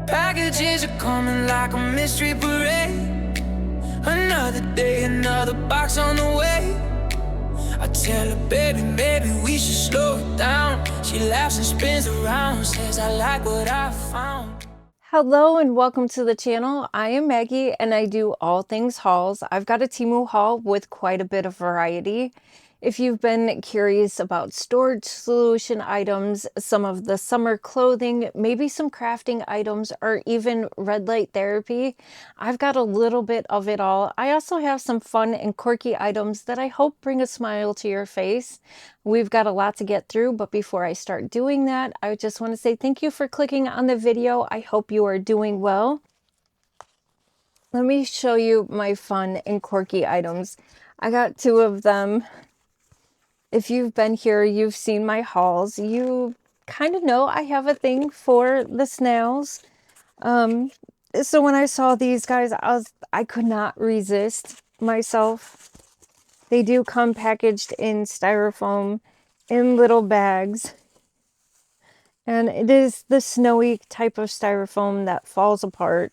Packages are coming like a mystery parade. Another day, another box on the way. I tell her, baby, maybe we should slow it down. She laughs and spins around, says I like what I found. Hello and welcome to the channel. I am Maggie and I do all things hauls. I've got a Temu haul with quite a bit of variety. If you've been curious about storage solution items, some of the summer clothing, maybe some crafting items, or even red light therapy, I've got a little bit of it all. I also have some fun and quirky items that I hope bring a smile to your face. We've got a lot to get through, but before I start doing that, I just want to say thank you for clicking on the video. I hope you are doing well. Let me show you my fun and quirky items. I got two of them. If you've been here, you've seen my hauls. You kind of know I have a thing for the snails. So when I saw these guys, I could not resist myself. They do come packaged in styrofoam in little bags. And it is the snowy type of styrofoam that falls apart.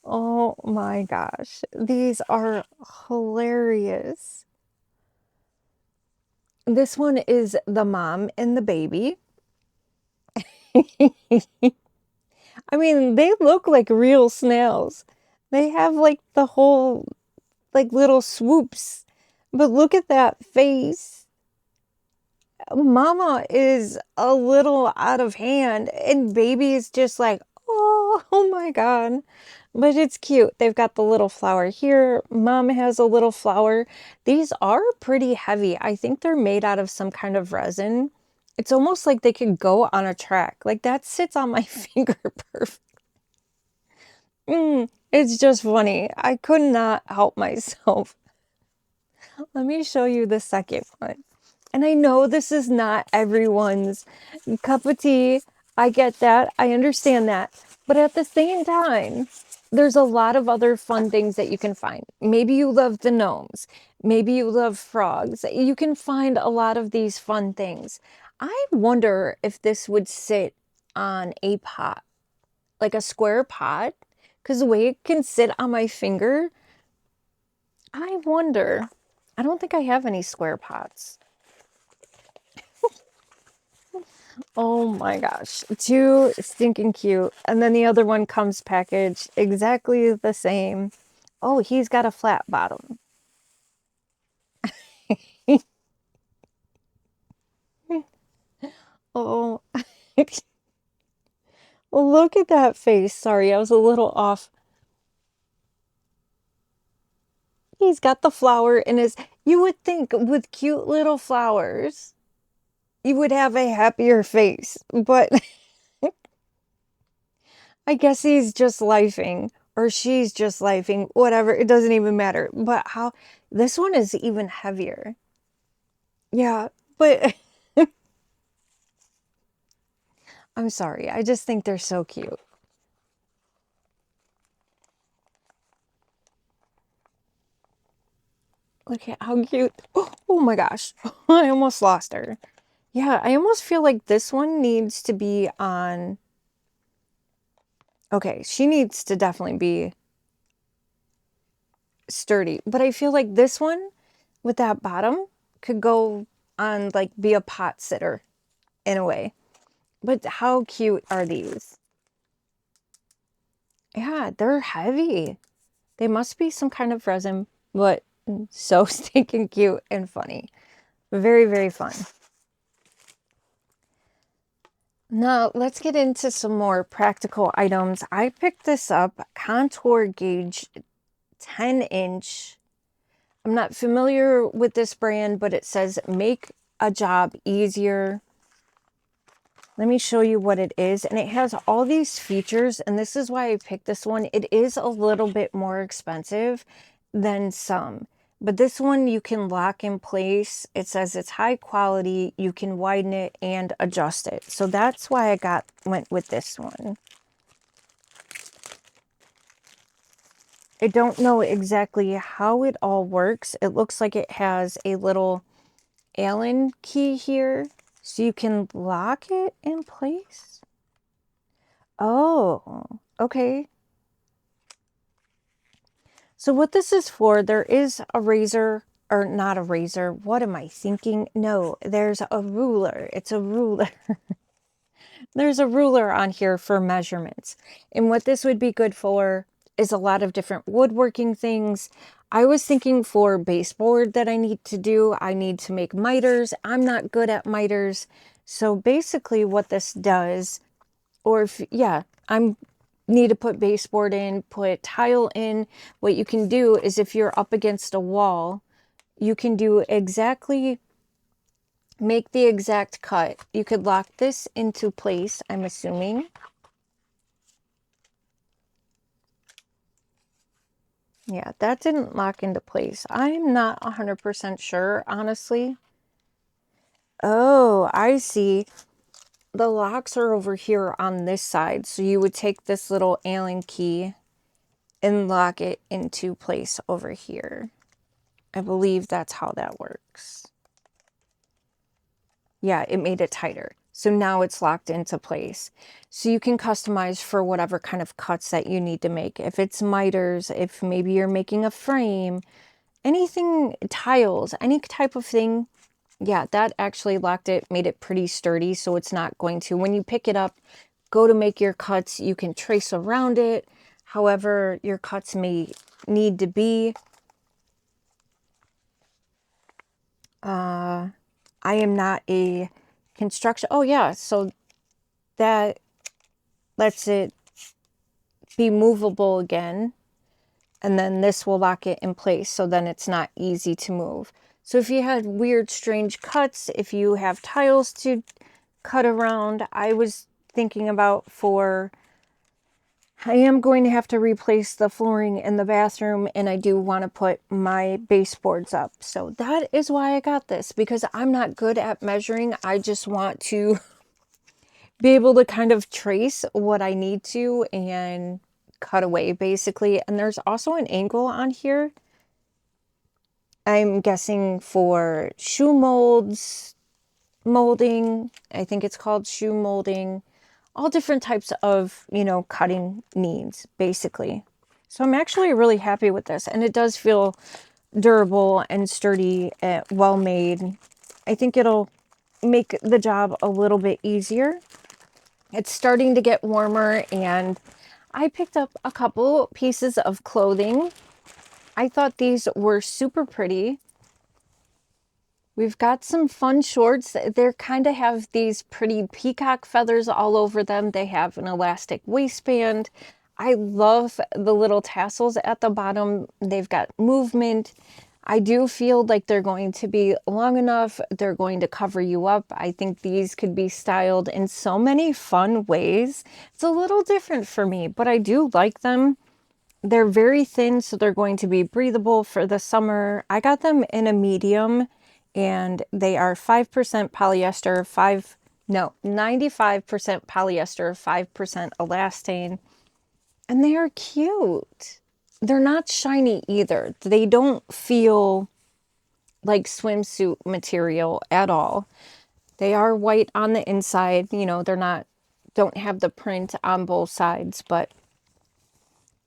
Oh my gosh, these are hilarious. This one is the mom and the baby. I mean, they look like real snails. They have like the whole, like little swoops. But look at that face. Mama is a little out of hand and baby is just like, oh my God. But it's cute. They've got the little flower here. Mom has a little flower. These are pretty heavy. I think they're made out of some kind of resin. It's almost like they could go on a track. Like that sits on my finger perfect. It's just funny. I could not help myself. Let me show you the second one. And I know this is not everyone's cup of tea. I get that. I understand that. But at the same time, there's a lot of other fun things that you can find. Maybe you love the gnomes. Maybe you love frogs. You can find a lot of these fun things. I wonder if this would sit on a pot, like a square pot, because the way it can sit on my finger, I wonder. I don't think I have any square pots. Oh my gosh, too stinking cute. And then the other one comes packaged exactly the same. Oh, he's got a flat bottom. Oh, look at that face. Sorry, I was a little off. He's got the flower in his, you would think with cute little flowers, you would have a happier face, but I guess he's just lifing or she's just lifing, whatever. It doesn't even matter. But how this one is even heavier. Yeah, but I'm sorry. I just think they're so cute. Look at how cute. Oh my gosh. I almost lost her. Yeah, I almost feel like this one needs to be on. Okay, she needs to definitely be sturdy. But I feel like this one with that bottom could go on, like, be a pot sitter in a way. But how cute are these? Yeah, they're heavy. They must be some kind of resin, but so stinking cute and funny. Very, very fun. Now, let's get into some more practical items. I picked this up, contour gauge 10-inch. I'm not familiar with this brand, but it says make a job easier. Let me show you what it is. And it has all these features, and this is why I picked this one. It is a little bit more expensive than some. But this one you can lock in place. It says it's high quality. You can widen it and adjust it. So that's why I went with this one. I don't know exactly how it all works. It looks like it has a little Allen key here. So you can lock it in place. Oh, okay. So what this is for, there is a razor, or not a razor. What am I thinking? No, there's a ruler. It's a ruler. There's a ruler on here for measurements. And what this would be good for is a lot of different woodworking things. I was thinking for baseboard that I need to do. I need to make miters. I'm not good at miters. So basically what this does, or if, yeah, I'm need to put baseboard in, put tile in. What you can do is if you're up against a wall, you can do exactly, make the exact cut. You could lock this into place, I'm assuming. Yeah, that didn't lock into place. I'm not 100% sure, honestly. Oh, I see. The locks are over here on this side. So you would take this little Allen key and lock it into place over here. I believe that's how that works. Yeah, it made it tighter. So now it's locked into place. So you can customize for whatever kind of cuts that you need to make. If it's miters, if maybe you're making a frame, anything, tiles, any type of thing. Yeah, that actually locked it, made it pretty sturdy. So it's not going to, when you pick it up, go to make your cuts, you can trace around it. However, your cuts may need to be. I am not a construction. Oh yeah, so that lets it be movable again. And then this will lock it in place. So then it's not easy to move. So if you had weird, strange cuts, if you have tiles to cut around, I was thinking about for, I am going to have to replace the flooring in the bathroom, and I do want to put my baseboards up. So that is why I got this, because I'm not good at measuring. I just want to be able to kind of trace what I need to and cut away, basically. And there's also an angle on here, I'm guessing, for shoe molds, molding. I think it's called shoe molding. All different types of, you know, cutting needs, basically. So I'm actually really happy with this. And it does feel durable and sturdy, well made. I think it'll make the job a little bit easier. It's starting to get warmer, and I picked up a couple pieces of clothing. I thought these were super pretty. We've got some fun shorts. They kind of have these pretty peacock feathers all over them. They have an elastic waistband. I love the little tassels at the bottom. They've got movement. I do feel like they're going to be long enough. They're going to cover you up. I think these could be styled in so many fun ways. It's a little different for me, but I do like them. They're very thin, so they're going to be breathable for the summer. I got them in a medium, and they are 5% polyester, 95% polyester, 5% elastane, and they are cute. They're not shiny either. They don't feel like swimsuit material at all. They are white on the inside, you know, don't have the print on both sides, but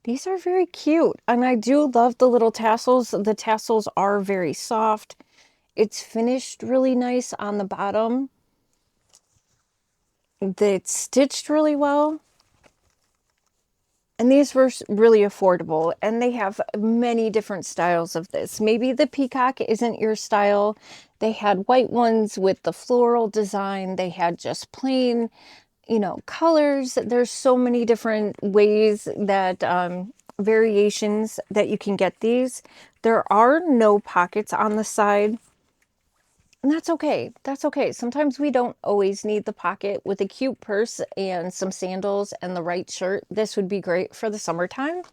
these are very cute. And I do love the little tassels. The tassels are very soft. It's finished really nice on the bottom. It's stitched really well. And these were really affordable. And they have many different styles of this. Maybe the peacock isn't your style. They had white ones with the floral design. They had just plain, you know, colors. There's so many different ways that, variations that you can get these. There are no pockets on the side. And that's okay. That's okay. Sometimes we don't always need the pocket. With a cute purse and some sandals and the right shirt, this would be great for the summertime.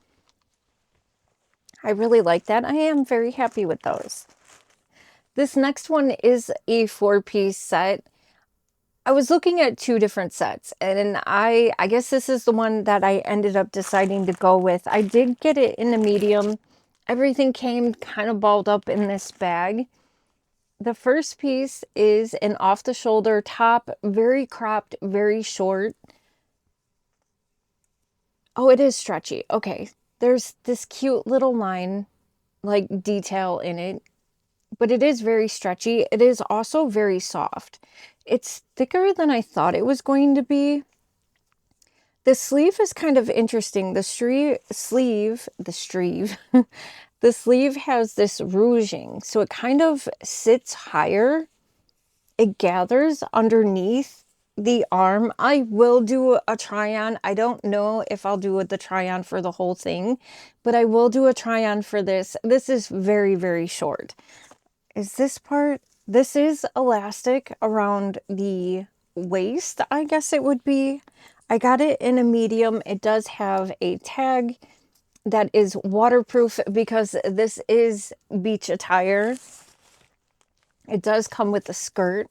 I really like that. I am very happy with those. This next one is a 4-piece set. I was looking at 2 different sets, and I guess this is the one that I ended up deciding to go with. I did get it in a medium. Everything came kind of balled up in this bag. The first piece is an off-the-shoulder top, very cropped, very short. Oh, it is stretchy. Okay. There's this cute little line, like detail in it, but it is very stretchy. It is also very soft. It's thicker than I thought it was going to be. The sleeve is kind of interesting. The sleeve, the sleeve has this ruching, so it kind of sits higher. It gathers underneath the arm. I will do a try-on. I don't know if I'll do the try-on for the whole thing, but I will do a try-on for this. This is very, very short. Is this part? This is elastic around the waist, I guess it would be. I got it in a medium. It does have a tag that is waterproof because this is beach attire. It does come with a skirt.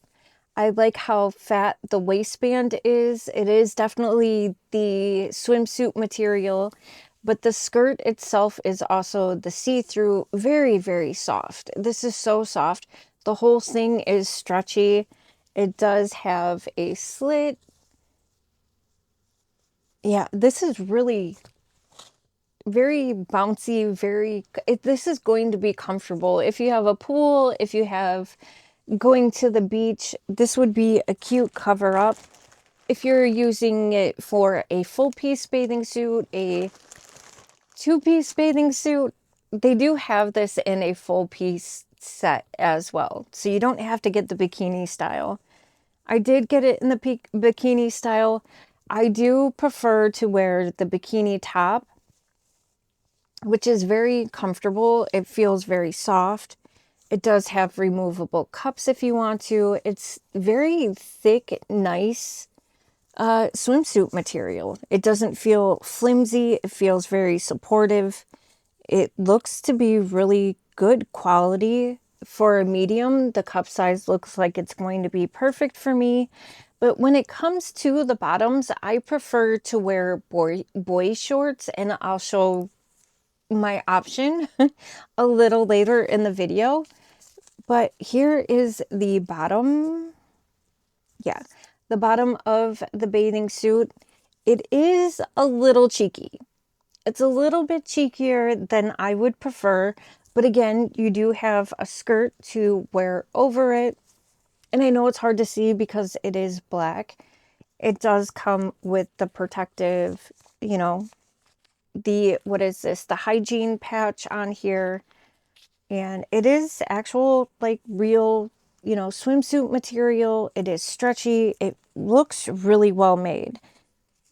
I like how fat the waistband is. It is definitely the swimsuit material, but the skirt itself is also the see-through, very, very soft. This is so soft. The whole thing is stretchy. It does have a slit. Yeah, this is really very bouncy, this is going to be comfortable. If you have a pool, if you have going to the beach, this would be a cute cover up. If you're using it for a full piece bathing suit, a two-piece bathing suit, they do have this in a full piece set as well. So you don't have to get the bikini style. I did get it in the bikini style. I do prefer to wear the bikini top, which is very comfortable. It feels very soft. It does have removable cups if you want to. It's very thick, nice swimsuit material. It doesn't feel flimsy. It feels very supportive. It looks to be really good quality for a medium. The cup size looks like it's going to be perfect for me. But when it comes to the bottoms, I prefer to wear boy shorts, and I'll show my option a little later in the video. But here is the bottom. Yeah, the bottom of the bathing suit. It is a little cheeky. It's a little bit cheekier than I would prefer. But again, you do have a skirt to wear over it. And I know it's hard to see because it is black. It does come with the protective, you know, what is this? The hygiene patch on here. And it is actual, like, real, you know, swimsuit material. It is stretchy. It looks really well made.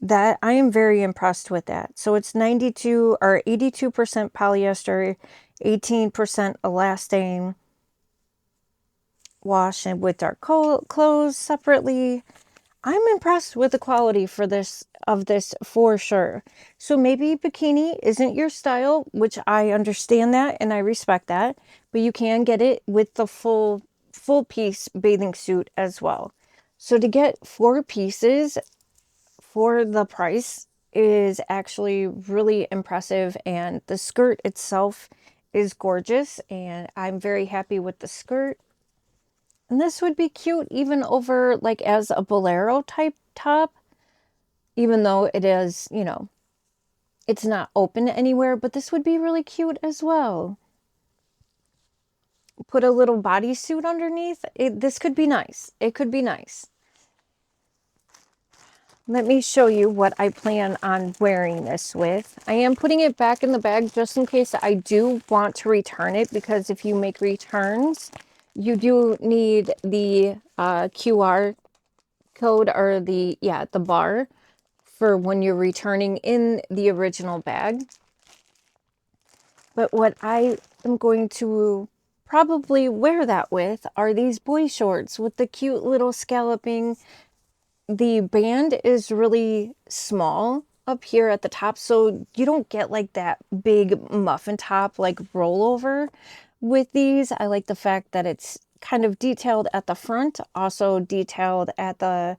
That I am very impressed with that. So it's 92 or 82% polyester, 18% elastane. Wash and with our clothes separately. I'm impressed with the quality for this for sure. So maybe bikini isn't your style, which I understand that and I respect that, but you can get it with the full piece bathing suit as well. So to get 4 pieces for the price is actually really impressive, and the skirt itself is gorgeous, and I'm very happy with the skirt. And this would be cute even over, like, as a bolero type top, even though it is, you know, it's not open anywhere, but this would be really cute as well. Put a little bodysuit underneath. This could be nice. It could be nice. Let me show you what I plan on wearing this with. I am putting it back in the bag just in case I do want to return it, because if you make returns, you do need the QR code, or the bar for when you're returning in the original bag. But what I am going to probably wear that with are these boy shorts with the cute little scalloping. The band is really small up here at the top, so you don't get like that big muffin top like rollover with these. I like the fact that it's kind of detailed at the front, also detailed at the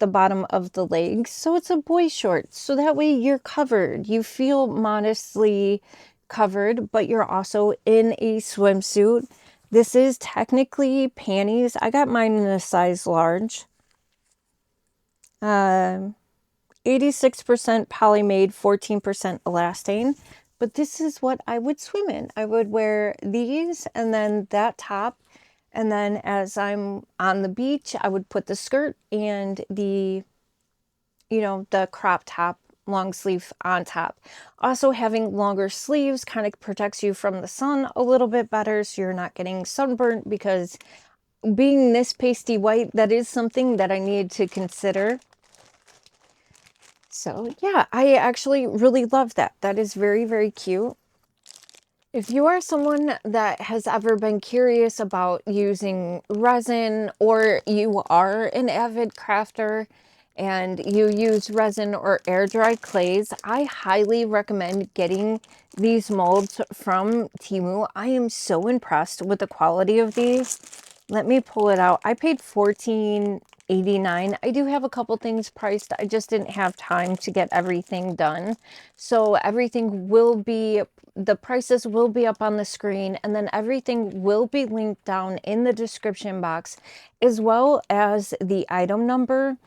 bottom of the legs. So it's a boy short, so that way you're covered. You feel modestly covered, but you're also in a swimsuit. This is technically panties. I got mine in a size large. 86% Polymade, 14% elastane. But this is what I would swim in. I would wear these and then that top. And then as I'm on the beach, I would put the skirt and the, the crop top, long sleeve on top. Also, having longer sleeves kind of protects you from the sun a little bit better, so you're not getting sunburnt, because being this pasty white, that is something that I need to consider. So yeah, I actually really love that. That is very, very cute. If you are someone that has ever been curious about using resin, or you are an avid crafter and you use resin or air dry clays, I highly recommend getting these molds from Temu. I am so impressed with the quality of these. Let me pull it out. I paid $14.89. I do have a couple things priced. I just didn't have time to get everything done. So everything will be, the prices will be up on the screen, and then everything will be linked down in the description box, as well as the item number.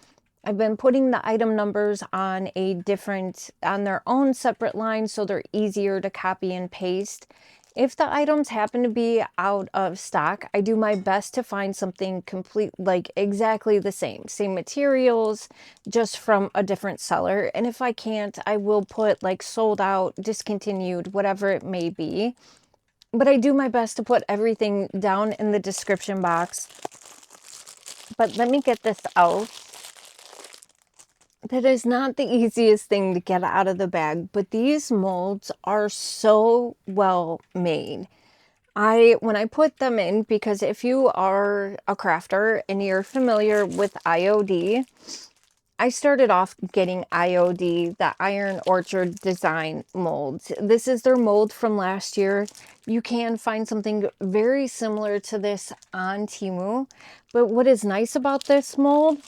I've been putting the item numbers on on their own separate line, so they're easier to copy and paste. If the items happen to be out of stock, I do my best to find something like exactly the same materials, just from a different seller. And if I can't, I will put like sold out, discontinued, whatever it may be. But I do my best to put everything down in the description box. But let me get this out. That is not the easiest thing to get out of the bag, but these molds are so well made. When I put them in, because if you are a crafter and you're familiar with IOD, I started off getting IOD, the Iron Orchard Design molds. This is their mold from last year. You can find something very similar to this on Temu, but what is nice about this mold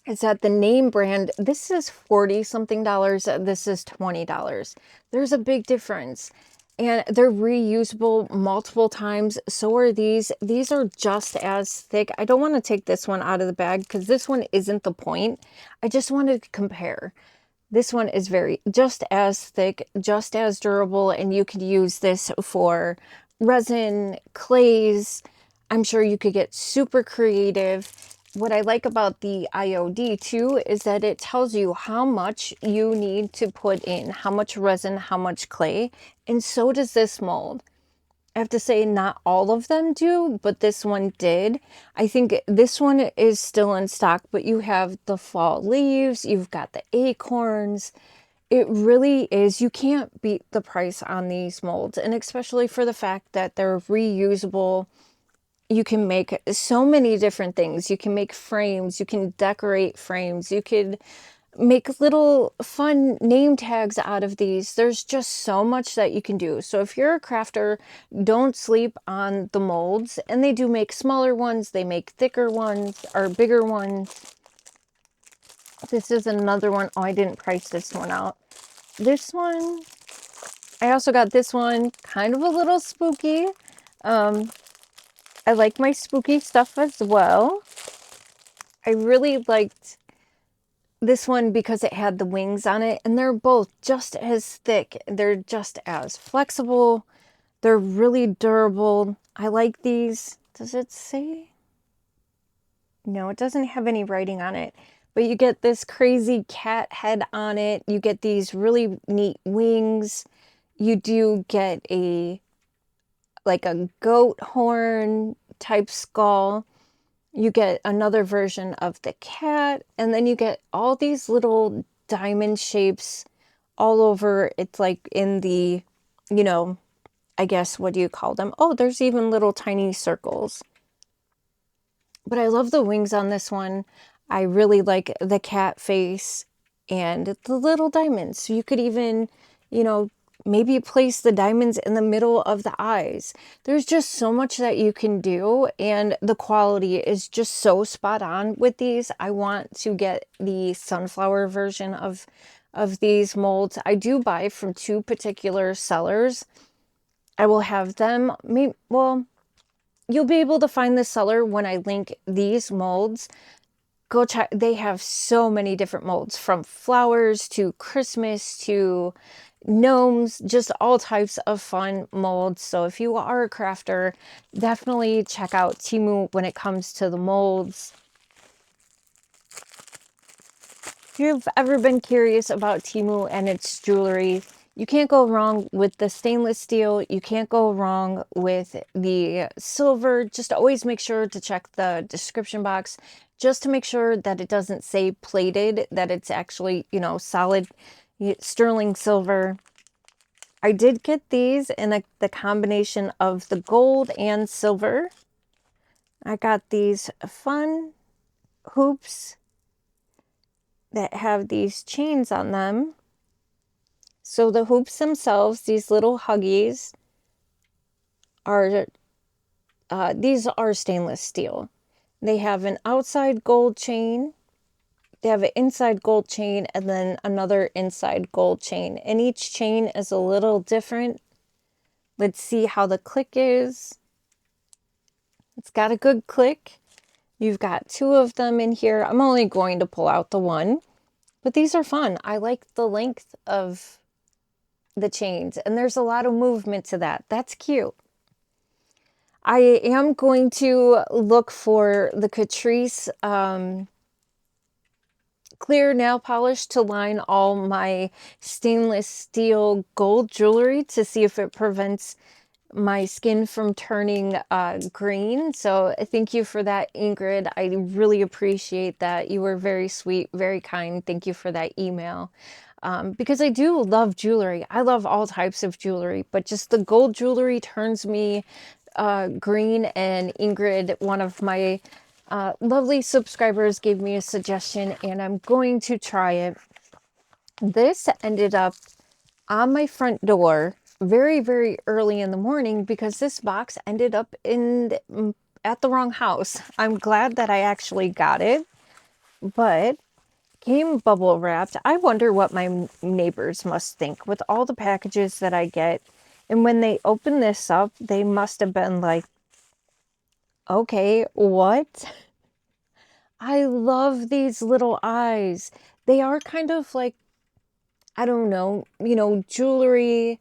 is that the name brand, this is 40 something dollars, this is $20. There's a big difference, and they're reusable multiple times. So are these. These are just as thick. I don't want to take this one out of the bag because this one isn't the point. I just wanted to compare. This one is just as thick, just as durable, and you could use this for resin, clays. I'm sure you could get super creative. What I like about the IOD too is that it tells you how much you need to put in, how much resin, how much clay, and so does this mold. I have to say, not all of them do, but this one did. I think this one is still in stock, but you have the fall leaves, you've got the acorns. It really is, you can't beat the price on these molds, and especially for the fact that they're reusable. You can make so many different things. You can make frames, you can decorate frames, you could make little fun name tags out of these. There's just so much that you can do. So if you're a crafter, don't sleep on the molds. And they do make smaller ones, they make thicker ones or bigger ones. This is another one. Oh, I didn't price this one out. This one, I also got this one, kind of a little spooky. I like my spooky stuff as well. I really liked this one because it had the wings on it, and they're both just as thick. They're just as flexible. They're really durable. I like these. Does it say? No, it doesn't have any writing on it, but you get this crazy cat head on it. You get these really neat wings. You do get like a goat horn type skull. You get another version of the cat, and then you get all these little diamond shapes all over. It's like in the, I guess, what do you call them? Oh, there's even little tiny circles. But I love the wings on this one. I really like the cat face and the little diamonds. So you could even, maybe place the diamonds in the middle of the eyes. There's just so much that you can do, and the quality is just so spot on with these. I want to get the sunflower version of these molds. I do buy from two particular sellers. I will have them, well, you'll be able to find the seller when I link these molds go check. They have so many different molds, from flowers to Christmas to gnomes, just all types of fun molds. So if you are a crafter, definitely check out Temu when it comes to the molds. If you've ever been curious about Temu and its jewelry, you can't go wrong with the stainless steel. You can't go wrong with the silver. Just always make sure to check the description box just to make sure that it doesn't say plated, that it's actually, you know, solid sterling silver. I did get these in the combination of the gold and silver. I got these fun hoops that have these chains on them. So the hoops themselves, these little huggies, are these are stainless steel. They have an outside gold chain, they have an inside gold chain, and then another inside gold chain. And each chain is a little different. Let's see how the click is. It's got a good click. You've got two of them in here. I'm only going to pull out the one, but these are fun. I like the length of the chains, and there's a lot of movement to that. That's cute. I am going to look for the Catrice clear nail polish to line all my stainless steel gold jewelry to see if it prevents my skin from turning green. So thank you for that, Ingrid. I really appreciate that. You were very sweet, very kind. Thank you for that email. Because I do love jewelry. I love all types of jewelry, but just the gold jewelry turns me green. And Ingrid, one of my lovely subscribers, gave me a suggestion, and I'm going to try it. This ended up on my front door very, very early in the morning because this box ended up at the wrong house. I'm glad that I actually got it, but came bubble wrapped. I wonder what my neighbors must think with all the packages that I get. And when they open this up, they must have been like, okay, what? I love these little eyes. They are kind of like, I don't know, you know, jewelry,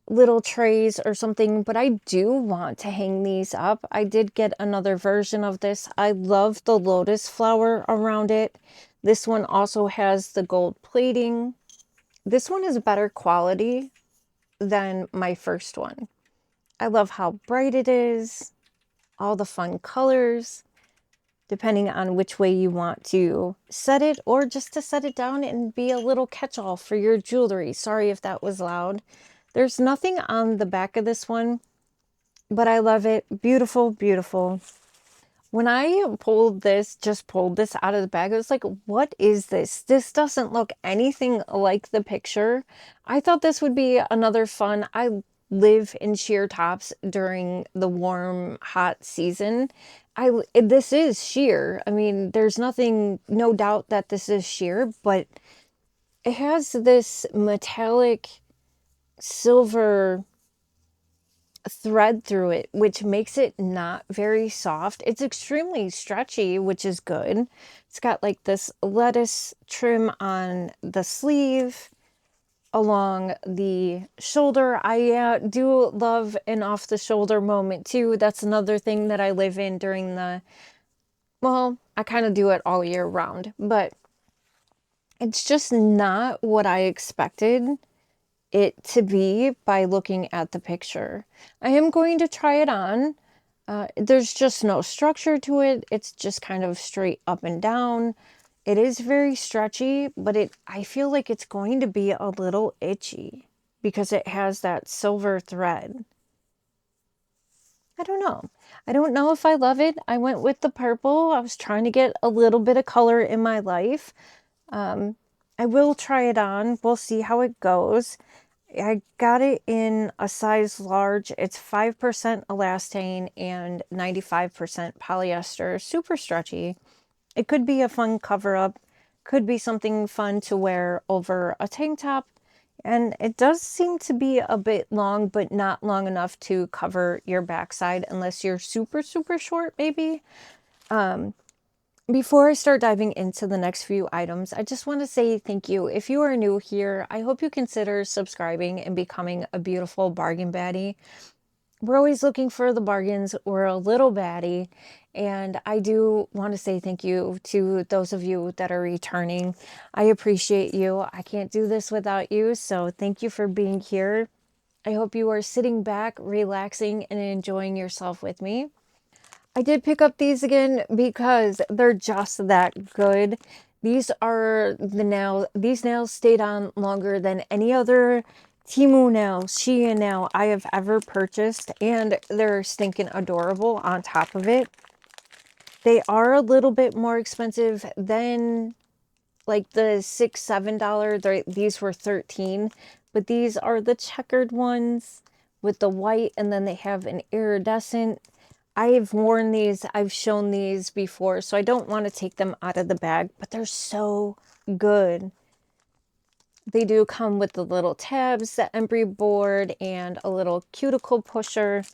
little trays or something, but I do want to hang these up. I did get another version of this. I love the lotus flower around it. This one also has the gold plating. This one is better quality than my first one. I love how bright it is, all the fun colors, depending on which way you want to set it, or just to set it down and be a little catch-all for your jewelry. Sorry if that was loud. There's nothing on the back of this one, but I love it. Beautiful, beautiful. When I pulled this out of the bag, I was like, what is this? This doesn't look anything like the picture. I thought this would be another fun. I live in sheer tops during the warm, hot season. This is sheer. I mean, there's no doubt that this is sheer, but it has this metallic silver thread through it, which makes it not very soft. It's extremely stretchy, which is good. It's got like this lettuce trim on the sleeve along the shoulder. I do love an off the shoulder moment too. That's another thing that I live in during well, I kind of do it all year round, but it's just not what I expected it to be by looking at the picture. I am going to try it on. There's just no structure to it. It's just kind of straight up and down. It is very stretchy, but I feel like it's going to be a little itchy because it has that silver thread. I don't know. I don't know if I love it. I went with the purple. I was trying to get a little bit of color in my life. I will try it on. We'll see how it goes. I got it in a size large. It's 5% elastane and 95% polyester. Super stretchy. It could be a fun cover up. Could be something fun to wear over a tank top. And it does seem to be a bit long, but not long enough to cover your backside unless you're super, super short, maybe. Before I start diving into the next few items, I just want to say thank you. If you are new here, I hope you consider subscribing and becoming a beautiful bargain baddie. We're always looking for the bargains. We're a little baddie. And I do want to say thank you to those of you that are returning. I appreciate you. I can't do this without you. So thank you for being here. I hope you are sitting back, relaxing, and enjoying yourself with me. I did pick up these again because they're just that good. These are the nails. These nails stayed on longer than any other Temu nail, Shein nail I have ever purchased, and they're stinking adorable on top of it. They are a little bit more expensive than like the $6, $7. These were 13, but these are the checkered ones with the white, and then they have an iridescent. I've worn these, I've shown these before, so I don't want to take them out of the bag, but they're so good. They do come with the little tabs, the embry board, and a little cuticle pusher.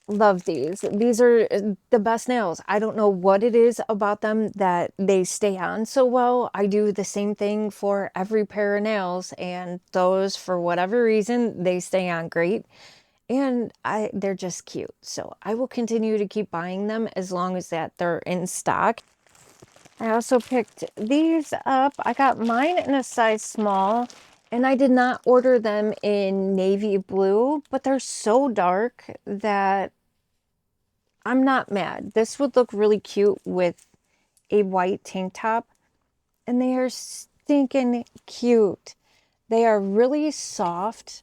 Love these. These are the best nails. I don't know what it is about them that they stay on so well. I do the same thing for every pair of nails, and those, for whatever reason, they stay on great. And they're just cute. So I will continue to keep buying them as long as that they're in stock. I also picked these up. I got mine in a size small, and I did not order them in navy blue, but they're so dark that I'm not mad. This would look really cute with a white tank top, and they are stinking cute. They are really soft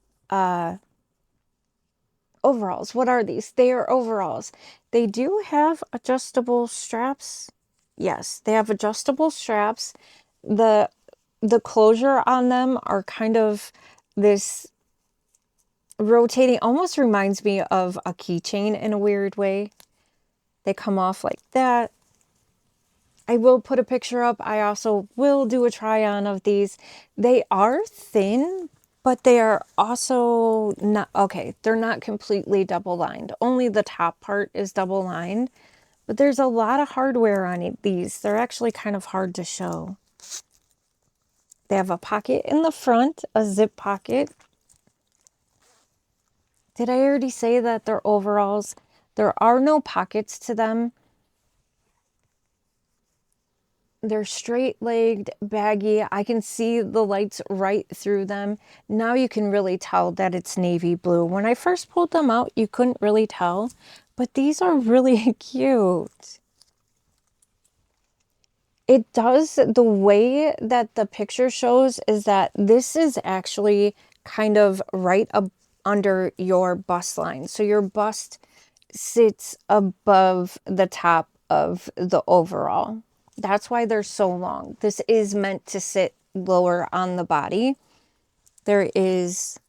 overalls. What are these? They are overalls. They do have adjustable straps. Yes, they have adjustable straps. The closure on them are kind of this rotating, almost reminds me of a keychain in a weird way. They come off like that. I will put a picture up. I also will do a try on of these. They are thin, but they are also not, okay, they're not completely double lined. Only the top part is double lined, but there's a lot of hardware on these. They're actually kind of hard to show. They have a pocket in the front, a zip pocket. Did I already say that they're overalls? There are no pockets to them. They're straight-legged, baggy. I can see the lights right through them. Now you can really tell that it's navy blue. When I first pulled them out, you couldn't really tell, but these are really cute. It does, the way that the picture shows is that this is actually kind of right up under your bust line. So your bust sits above the top of the overall. That's why they're so long. This is meant to sit lower on the body. There is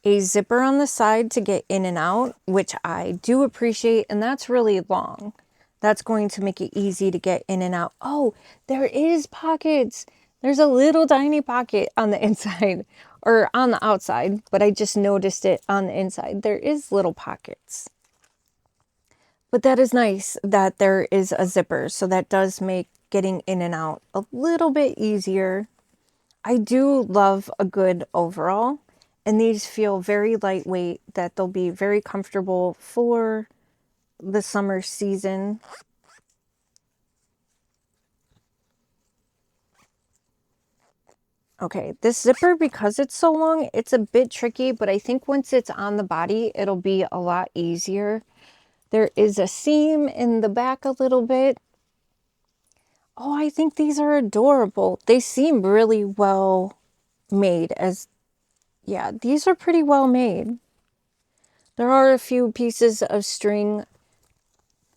a zipper on the side to get in and out, which I do appreciate, and that's really long. That's going to make it easy to get in and out. Oh, there is pockets. There's a little tiny pocket on the inside or on the outside, but I just noticed it on the inside. There is little pockets. But that is nice that there is a zipper, so that does make getting in and out a little bit easier. I do love a good overall, and these feel very lightweight, that they'll be very comfortable for the summer season. Okay, this zipper, because it's so long, it's a bit tricky, but I think once it's on the body, it'll be a lot easier. There is a seam in the back a little bit. Oh, I think these are adorable. They seem really well made yeah, these are pretty well made. There are a few pieces of string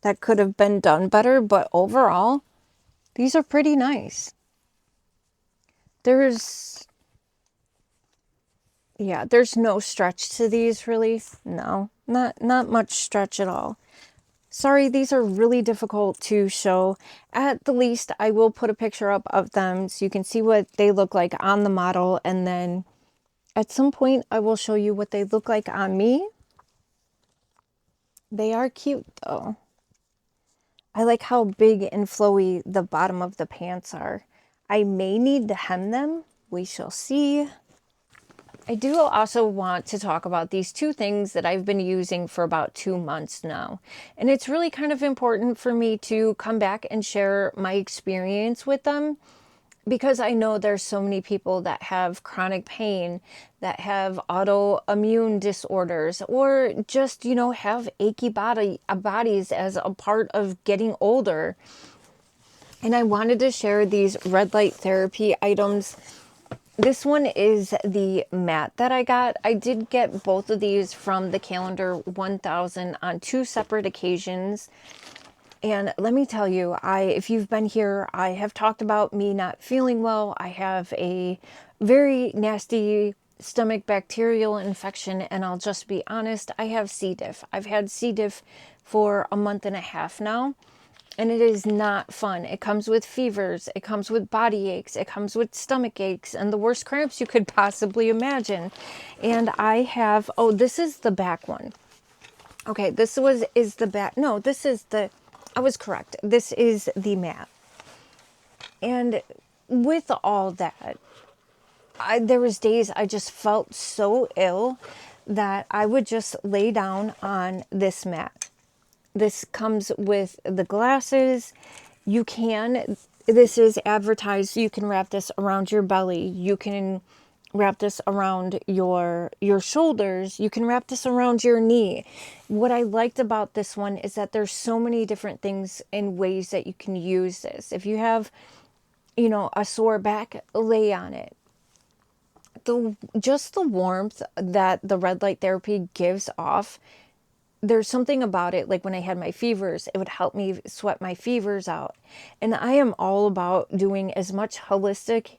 that could have been done better, but overall, these are pretty nice. Yeah, there's no stretch to these really. No, not much stretch at all. Sorry, these are really difficult to show. At the least, I will put a picture up of them so you can see what they look like on the model, and then at some point I will show you what they look like on me. They are cute though. I like how big and flowy the bottom of the pants are. I may need to hem them. We shall see. I do also want to talk about these two things that I've been using for about 2 months now. And it's really kind of important for me to come back and share my experience with them, because I know there's so many people that have chronic pain, that have autoimmune disorders, or just, you know, have achy bodies as a part of getting older. And I wanted to share these red light therapy items. This one is the mat that I got. I did get both of these from the Calendar 1000 on 2 separate occasions. And let me tell you, if you've been here, I have talked about me not feeling well. I have a very nasty stomach bacterial infection, and I'll just be honest, I have C. diff. I've had C. diff for a month and a half now, and it is not fun. It comes with fevers, it comes with body aches, it comes with stomach aches, and the worst cramps you could possibly imagine. And I have, oh, this is the back one. Okay, is the back. No, this is the, I was correct. This is the mat. And with all that, there was days I just felt so ill that I would just lay down on this mat. This comes with the glasses. This is advertised, you can wrap this around your belly. You can wrap this around your shoulders. You can wrap this around your knee. What I liked about this one is that there's so many different things and ways that you can use this. If you have, you know, a sore back, lay on it. Just the warmth that the red light therapy gives off, there's something about it, like when I had my fevers, it would help me sweat my fevers out. And I am all about doing as much holistic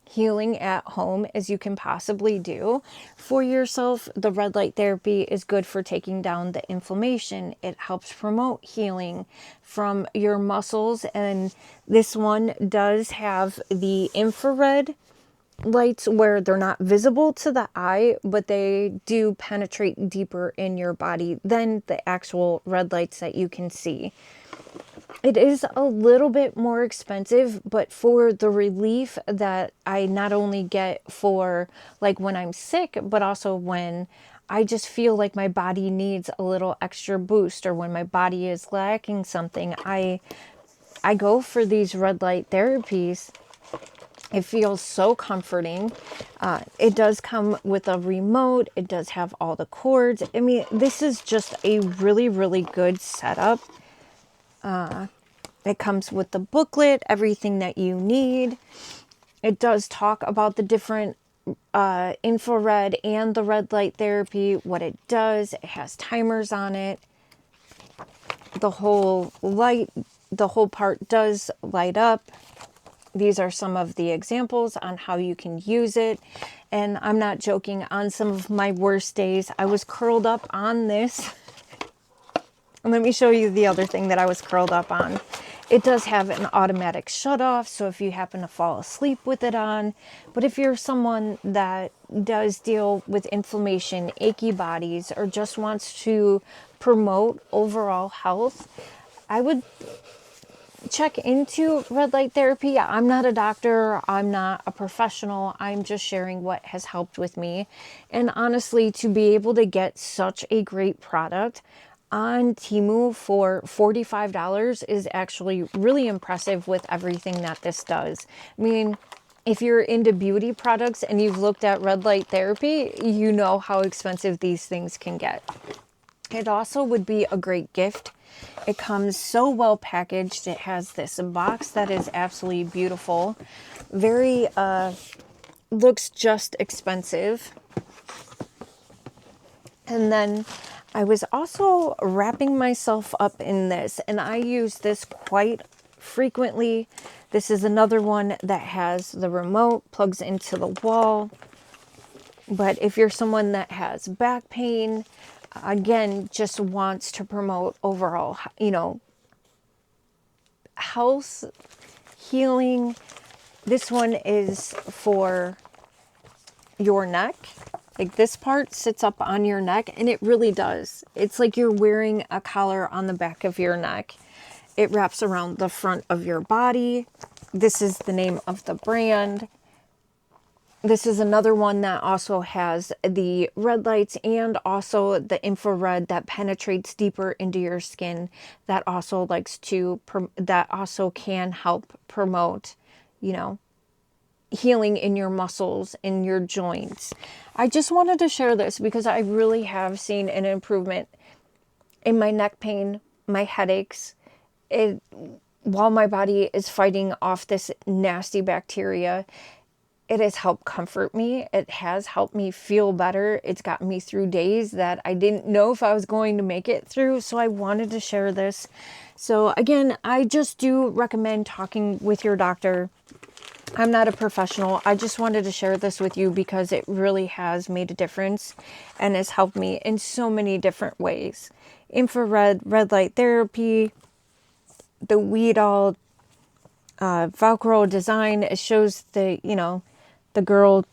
healing at home as you can possibly do for yourself. The red light therapy is good for taking down the inflammation. It helps promote healing from your muscles. And this one does have the infrared lights where they're not visible to the eye, but they do penetrate deeper in your body than the actual red lights that you can see. It is a little bit more expensive, but for the relief that I not only get for like when I'm sick, but also when I just feel like my body needs a little extra boost, or when my body is lacking something, I go for these red light therapies. It feels so comforting. It does come with a remote. It does have all the cords. I mean, this is just a really, really good setup. It comes with the booklet, everything that you need. It does talk about the different infrared and the red light therapy, what it does. It has timers on it. The whole part does light up. These are some of the examples on how you can use it. And I'm not joking, on some of my worst days, I was curled up on this. And let me show you the other thing that I was curled up on. It does have an automatic shut off, so if you happen to fall asleep with it on. But if you're someone that does deal with inflammation, achy bodies, or just wants to promote overall health, I would check into red light therapy. I'm not a doctor. I'm not a professional. I'm just sharing what has helped with me. And honestly, to be able to get such a great product on Temu for $45 is actually really impressive with everything that this does. I mean, if you're into beauty products and you've looked at red light therapy, you know how expensive these things can get. It also would be a great gift. It comes so well packaged. It has this box that is absolutely beautiful. Very, looks just expensive. And then I was also wrapping myself up in this, and I use this quite frequently. This is another one that has the remote, plugs into the wall. But if you're someone that has back pain, again, just wants to promote overall, you know, health, healing, this one is for your neck. Like this part sits up on your neck, and it really does. It's like you're wearing a collar on the back of your neck. It wraps around the front of your body. This is the name of the brand. This is another one that also has the red lights and also the infrared that penetrates deeper into your skin. That also that also can help promote, you know, healing in your muscles, in your joints. I just wanted to share this because I really have seen an improvement in my neck pain, my headaches. While my body is fighting off this nasty bacteria, it has helped comfort me. It has helped me feel better. It's gotten me through days that I didn't know if I was going to make it through. So I wanted to share this. So again, I just do recommend talking with your doctor. I'm not a professional. I just wanted to share this with you because it really has made a difference and has helped me in so many different ways. Infrared, red light therapy, the Weedall Velcro design. It shows the, you know, the girl.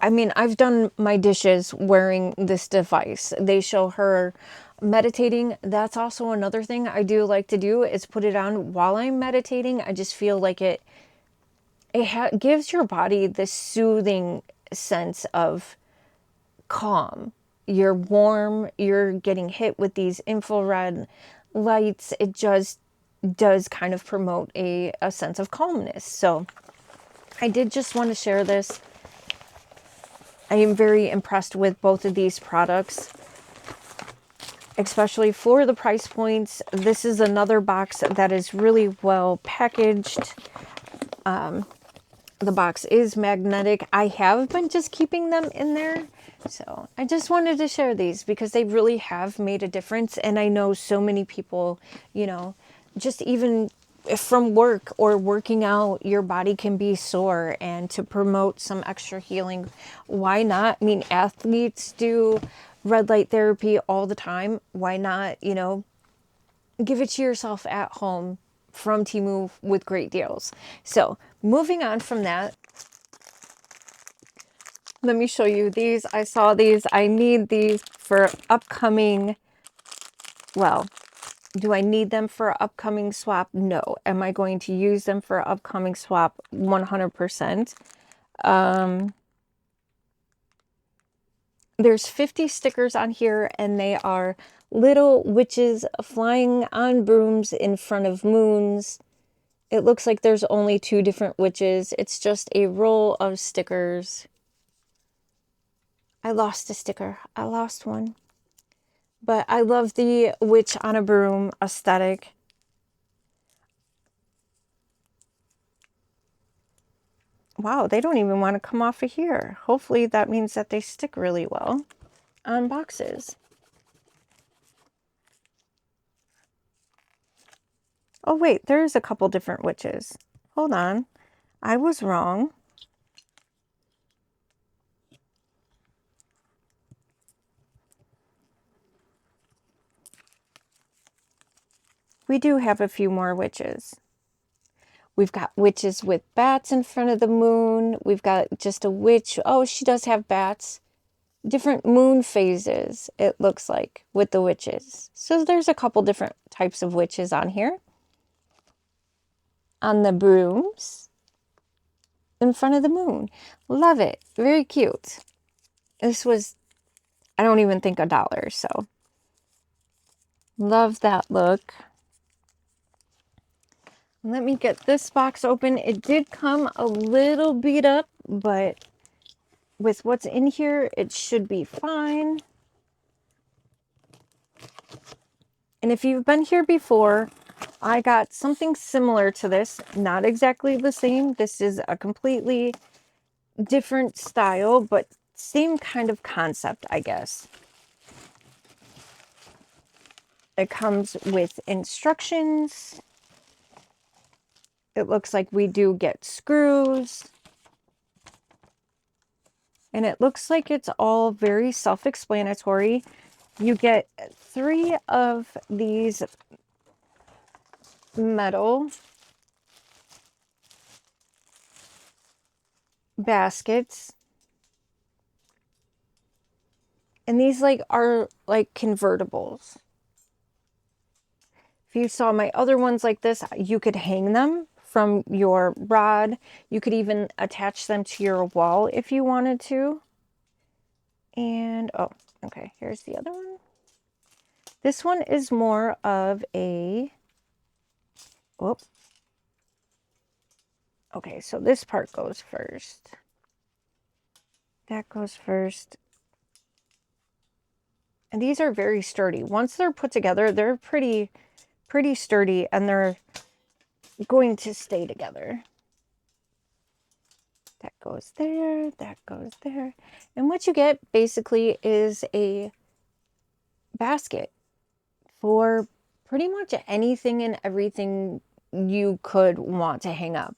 I mean, I've done my dishes wearing this device. They show her meditating. That's also another thing I do like to do is put it on while I'm meditating. I just feel like it gives your body this soothing sense of calm. You're warm. You're getting hit with these infrared lights. It just does kind of promote a sense of calmness. So I did just want to share this. I am very impressed with both of these products, especially for the price points. This is another box that is really well packaged. The box is magnetic. I have been just keeping them in there. So I just wanted to share these because they really have made a difference. And I know so many people, you know, just even from work or working out, your body can be sore, and to promote some extra healing, why not? I mean, athletes do red light therapy all the time. Why not, you know, give it to yourself at home from Temu with great deals. So moving on from that, let me show you these. I saw these. I need these for upcoming, well, do I need them for upcoming swap? No. Am I going to use them for upcoming swap? 100%. There's 50 stickers on here, and they are little witches flying on brooms in front of moons. It looks like there's only 2 different witches. It's just a roll of stickers. I lost a sticker. I lost one. But I love the witch on a broom aesthetic. Wow, they don't even want to come off of here. Hopefully that means that they stick really well on boxes. Oh wait, there's a couple different witches. Hold on. I was wrong. We do have a few more witches. We've got witches with bats in front of the moon. We've got just a witch. Oh, she does have bats. Different moon phases, it looks like, with the witches. So there's a couple different types of witches on here. On the brooms in front of the moon. Love it. Very cute. This was, I don't even think $1, so love that look. Let me get this box open. It did come a little beat up, but with what's in here, it should be fine. And if you've been here before, I got something similar to this. Not exactly the same. This is a completely different style, but same kind of concept, I guess. It comes with instructions. It looks like we do get screws. And it looks like it's all very self-explanatory. You get 3 of these metal baskets. And these are like convertibles. If you saw my other ones like this, you could hang them from your rod. You could even attach them to your wall if you wanted to. And, oh, okay, here's the other one. This one is more of a, whoop. Okay, so this part goes first. That goes first. And these are very sturdy. Once they're put together, they're pretty sturdy, and they're going to stay together. That goes there, that goes there. And what you get basically is a basket for pretty much anything and everything you could want to hang up.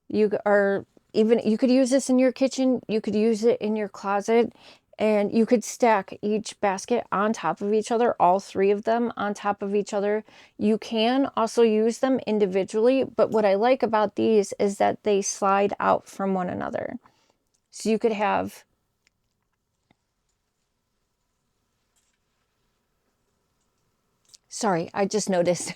You could use this in your kitchen, you could use it in your closet, and you could stack each basket on top of each other, all three of them on top of each other. You can also use them individually, but what I like about these is that they slide out from one another. So you could have, sorry, I just noticed.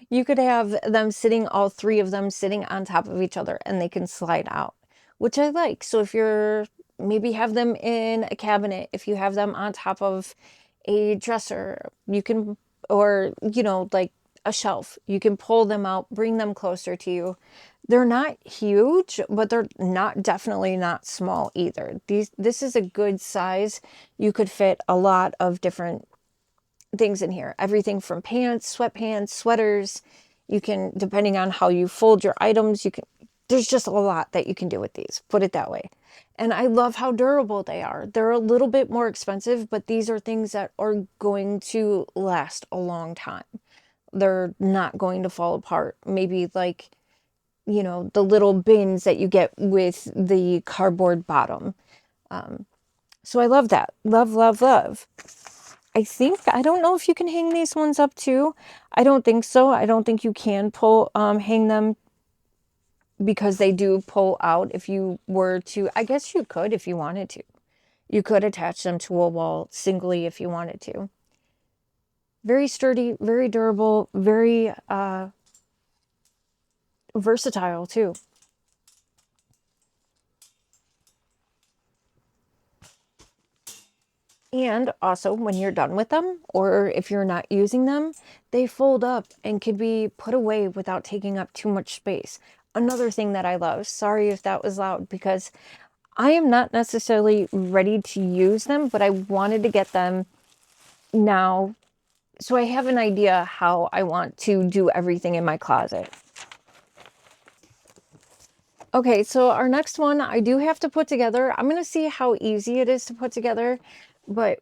You could have them sitting, all three of them sitting on top of each other, and they can slide out, which I like. So if you're, maybe have them in a cabinet, if you have them on top of a dresser, you can, or, you know, like a shelf, you can pull them out, bring them closer to you. They're not huge, but they're definitely not small either. This is a good size. You could fit a lot of different things in here. Everything from pants, sweatpants, sweaters. You can, depending on how you fold your items, you can, there's just a lot that you can do with these, put it that way. And I love how durable they are. They're a little bit more expensive, but these are things that are going to last a long time. They're not going to fall apart. Maybe like, you know, the little bins that you get with the cardboard bottom. So I love that. Love, love, love. I don't know if you can hang these ones up too. I don't think so. I don't think you can hang them, because they do pull out. If you were to, I guess you could if you wanted to. You could attach them to a wall singly if you wanted to. Very sturdy, very durable, very versatile too. And also, when you're done with them, or if you're not using them, they fold up and can be put away without taking up too much space. Another thing that I love, sorry if that was loud, because I am not necessarily ready to use them, but I wanted to get them now so I have an idea how I want to do everything in my closet. Okay, so our next one I do have to put together. I'm going to see how easy it is to put together, but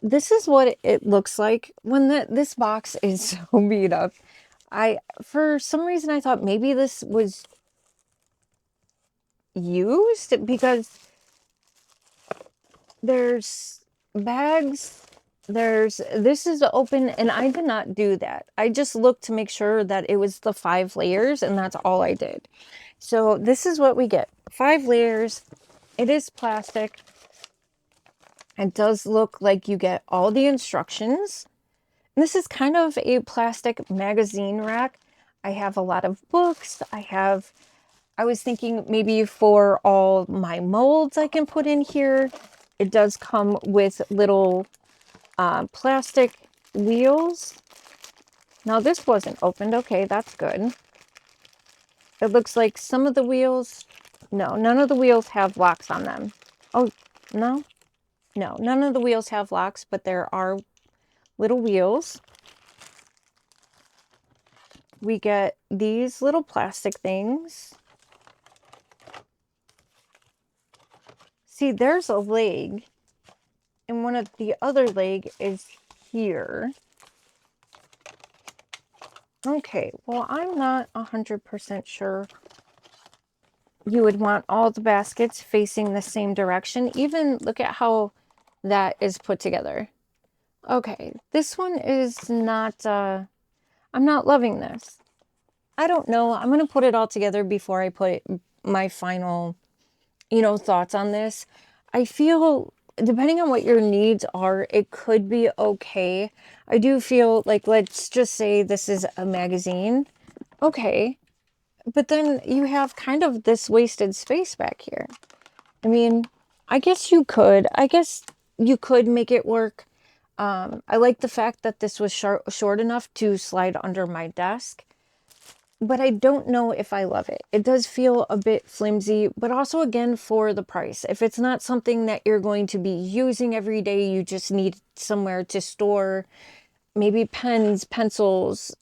this is what it looks like when this box is so beat up. For some reason, I thought maybe this was used, because there's bags, this is open, and I did not do that. I just looked to make sure that it was the 5 layers, and that's all I did. So this is what we get. 5 layers. It is plastic. It does look like you get all the instructions. And this is kind of a plastic magazine rack. I have a lot of books. I was thinking maybe for all my molds I can put in here. It does come with little plastic wheels. Now this wasn't opened. Okay, that's good. It looks like some of the wheels, no, none of the wheels have locks on them. Oh, no? No, none of the wheels have locks, but there are little wheels. We get these little plastic things. See, there's a leg, and one of the other leg is here. Okay, well, I'm not 100% sure you would want all the baskets facing the same direction. Even look at how that is put together. Okay, this one is not, I'm not loving this. I don't know. I'm going to put it all together before I put my final, thoughts on this. I feel depending on what your needs are, it could be okay. I do feel like, let's just say this is a magazine. Okay. But then you have kind of this wasted space back here. I mean, I guess you could. I guess you could make it work. I like the fact that this was short enough to slide under my desk. But I don't know if I love it. It does feel a bit flimsy, but also again for the price. If it's not something that you're going to be using every day, you just need somewhere to store maybe pens, pencils,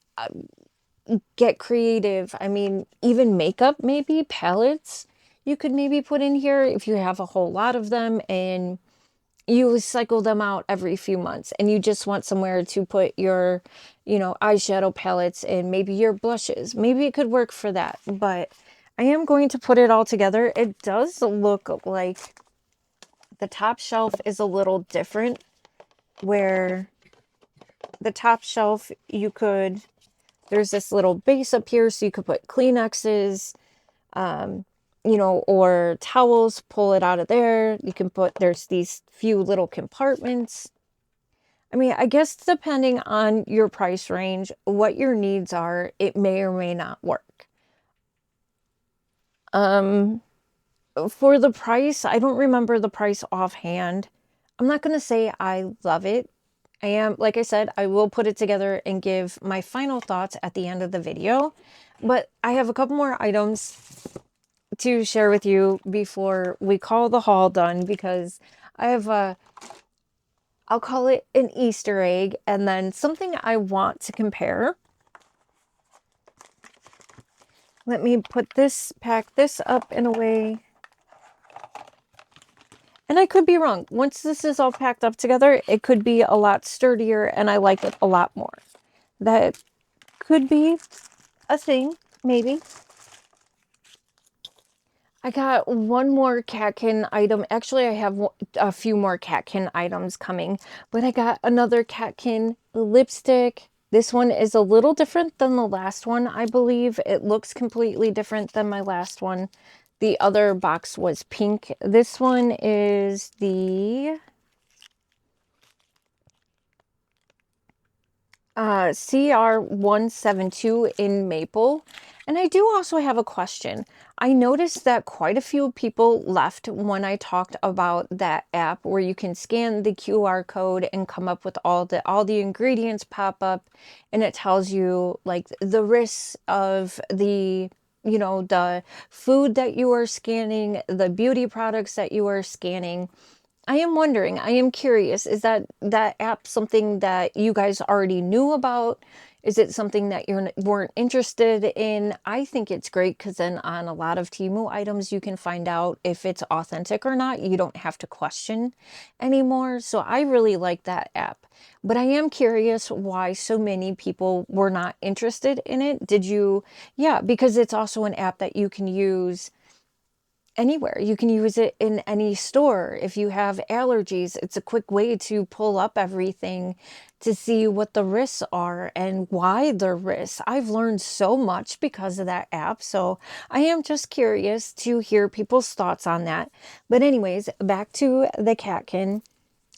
get creative. I mean, even makeup, maybe palettes you could maybe put in here if you have a whole lot of them and you cycle them out every few months and you just want somewhere to put your, eyeshadow palettes and maybe your blushes. Maybe it could work for that, but I am going to put it all together. It does look like the top shelf is a little different, where the top shelf there's this little base up here so you could put Kleenexes, or towels, pull it out of there. You can there's these few little compartments. I mean, I guess depending on your price range, what your needs are, it may or may not work. For the price, I don't remember the price offhand. I'm not going to say I love it. Like I said, I will put it together and give my final thoughts at the end of the video. But I have a couple more items to share with you before we call the haul done, because I have I'll call it an Easter egg, and then something I want to compare. Let me pack this up in a way. And I could be wrong. Once this is all packed up together, it could be a lot sturdier and I like it a lot more. That could be a thing, maybe. I got one more catkin item. Actually, I have a few more catkin items coming, but I got another catkin lipstick. This one is a little different than the last one, I believe. It looks completely different than my last one. The other box was pink. This one is the CR172 in maple. And I do also have a question. I noticed that quite a few people left when I talked about that app where you can scan the QR code and come up with all the ingredients pop up, and it tells you like the risks of the the food that you are scanning, the beauty products that you are scanning. I am wondering, I am curious, is that app something that you guys already knew about? Is it something that you weren't interested in? I think it's great because then on a lot of Temu items, you can find out if it's authentic or not. You don't have to question anymore. So I really like that app. But I am curious why so many people were not interested in it. Yeah, because it's also an app that you can use anywhere. You can use it in any store. If you have allergies, it's a quick way to pull up everything to see what the risks are and why they're risks. I've learned so much because of that app, so I am just curious to hear people's thoughts on that. But anyways, back to the catkin.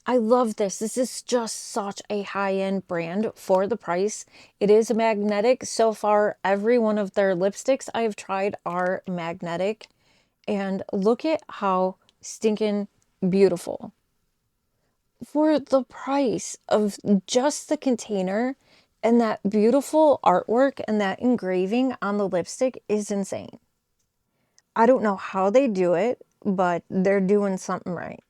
I love this. This is just such a high-end brand for the price. It is magnetic. So far, every one of their lipsticks I've tried are magnetic. And look at how stinking beautiful. For the price of just the container and that beautiful artwork and that engraving on the lipstick is insane. I don't know how they do it, but they're doing something right.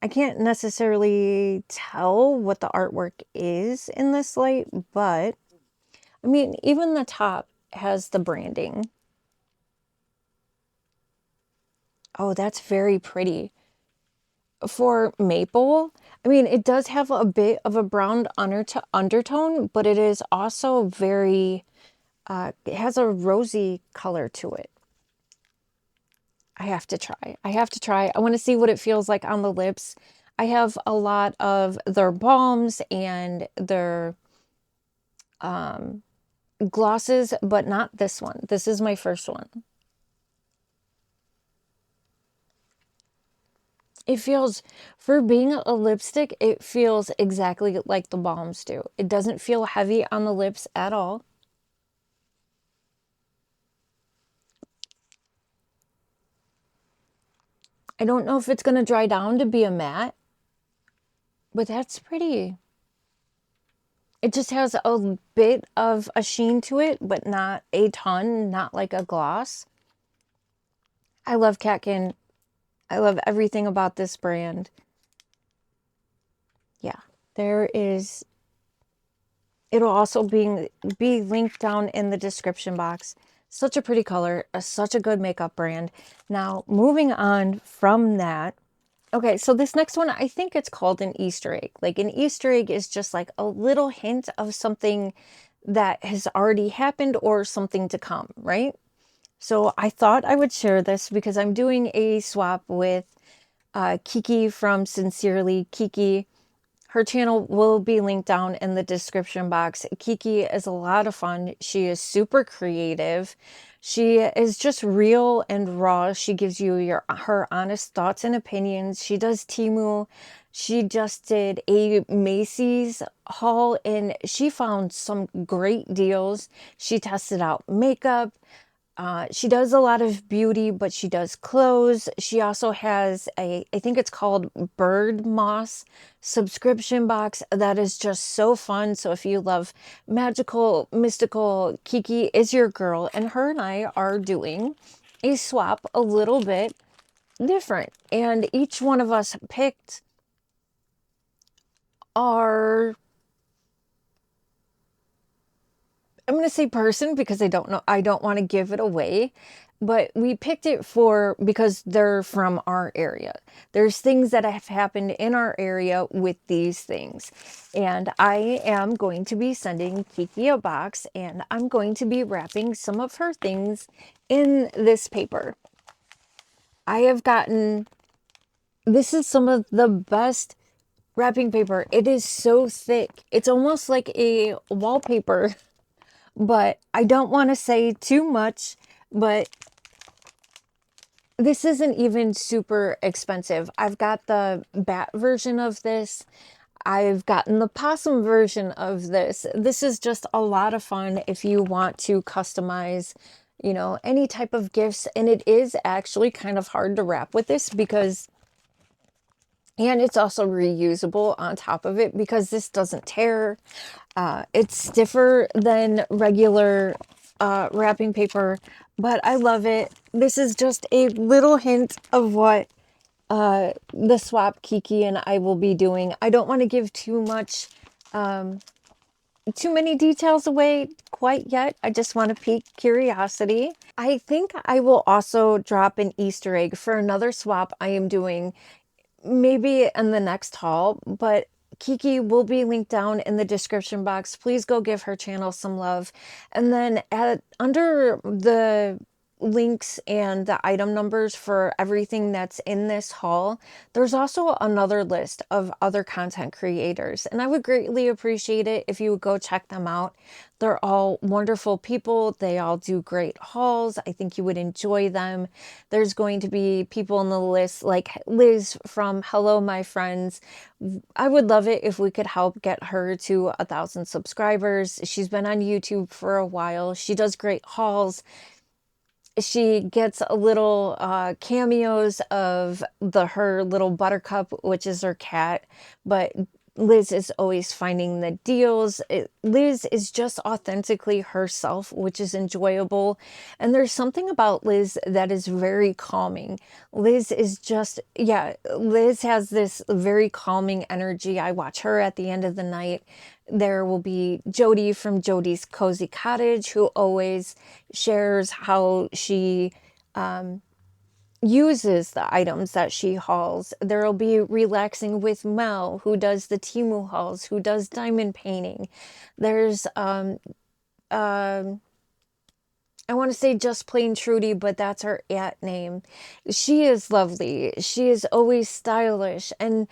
I can't necessarily tell what the artwork is in this light, but I mean, even the top has the branding. Oh, that's very pretty. For maple, I mean, it does have a bit of a brown undertone, but it is also very, it has a rosy color to it. I have to try. I have to try. I want to see what it feels like on the lips. I have a lot of their balms and their glosses, but not this one. This is my first one. It feels, for being a lipstick, it feels exactly like the balms do. It doesn't feel heavy on the lips at all. I don't know if it's going to dry down to be a matte, but that's pretty. It just has a bit of a sheen to it, but not a ton, not like a gloss. I love Catkin. I love everything about this brand. Yeah, there is. It'll also be linked down in the description box. Such a pretty color, such a good makeup brand. Now, moving on from that. Okay, so this next one, I think it's called an Easter egg. Like an Easter egg is just like a little hint of something that has already happened or something to come, right? So I thought I would share this because I'm doing a swap with Kiki from Sincerely Kiki. Her channel will be linked down in the description box. Kiki is a lot of fun. She is super creative. She is just real and raw. She gives you her honest thoughts and opinions. She does Temu. She just did a Macy's haul and she found some great deals. She tested out makeup. She does a lot of beauty, but she does clothes. She also has I think it's called Bird Moss subscription box that is just so fun. So if you love magical, mystical, Kiki is your girl. And her and I are doing a swap a little bit different. And each one of us picked our, I'm going to say person because I don't know, I don't want to give it away, but we picked it because they're from our area. There's things that have happened in our area with these things. And I am going to be sending Kiki a box and I'm going to be wrapping some of her things in this paper. I have gotten, this is some of the best wrapping paper. It is so thick. It's almost like a wallpaper. But I don't want to say too much, but this isn't even super expensive. I've got the bat version of this. I've gotten the possum version of this. This is just a lot of fun if you want to customize, you know, any type of gifts. And it is actually kind of hard to wrap with this because, and it's also reusable on top of it because this doesn't tear. It's stiffer than regular wrapping paper, but I love it. This is just a little hint of what the swap Kiki and I will be doing. I don't want to give too many details away quite yet. I just want to pique curiosity. I think I will also drop an Easter egg for another swap I am doing maybe in the next haul, but Kiki will be linked down in the description box. Please go give her channel some love. And then under the links and the item numbers for everything that's in this haul, there's also another list of other content creators. And I would greatly appreciate it if you would go check them out. They're all wonderful people. They all do great hauls. I think you would enjoy them. There's going to be people on the list like Liz from Hello My Friends. I would love it if we could help get her to 1,000 subscribers. She's been on YouTube for a while. She does great hauls. She gets a little cameos of her little Buttercup, which is her cat, but Liz is always finding the deals. Liz is just authentically herself, which is enjoyable. And there's something about Liz that is very calming. Liz is just, yeah, Liz has this very calming energy. I watch her at the end of the night. There will be Jody from Jody's Cozy Cottage, who always shares how she uses the items that she hauls. There'll be Relaxing with Mel, who does the Temu hauls, who does diamond painting. There's I want to say Just Plain Trudy, but that's her name. She is lovely. She is always stylish, and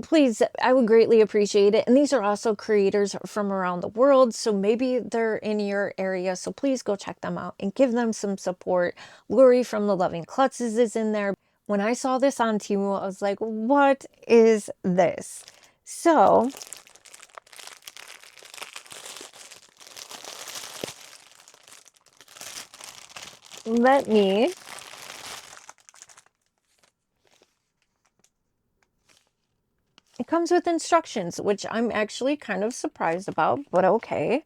please, I would greatly appreciate it. And these are also creators from around the world, so maybe they're in your area, so please go check them out and give them some support. Lori from The Loving Klutzes is in there. When I saw this on Temu, I was like, what is this? So let me it comes with instructions, which I'm actually kind of surprised about, but okay.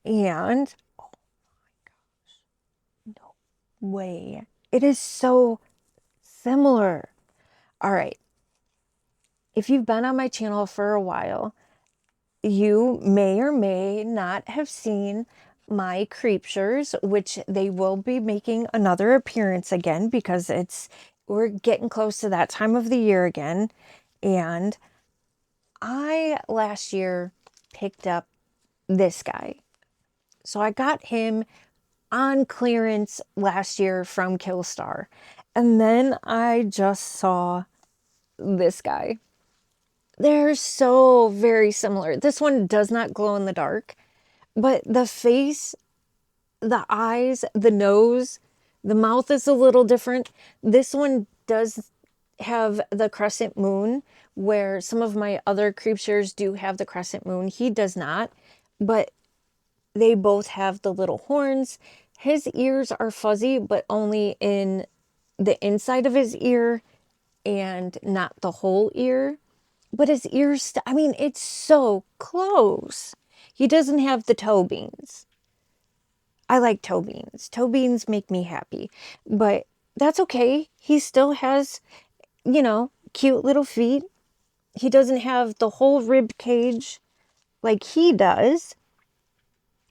And oh my gosh, no way. It is so similar. All right. If you've been on my channel for a while, you may or may not have seen my creeptures, which they will be making another appearance again because we're getting close to that time of the year again. And I last year picked up this guy. So I got him on clearance last year from Killstar. And then I just saw this guy. They're so very similar. This one does not glow in the dark, but the face, the eyes, the nose, the mouth is a little different. This one does have the crescent moon, where some of my other creepsters do have the crescent moon. He does not, but they both have the little horns. His ears are fuzzy, but only in the inside of his ear and not the whole ear. But his ears, I mean, it's so close. He doesn't have the toe beans. I like toe beans. Toe beans make me happy. But that's okay. He still has, cute little feet. He doesn't have the whole rib cage like he does.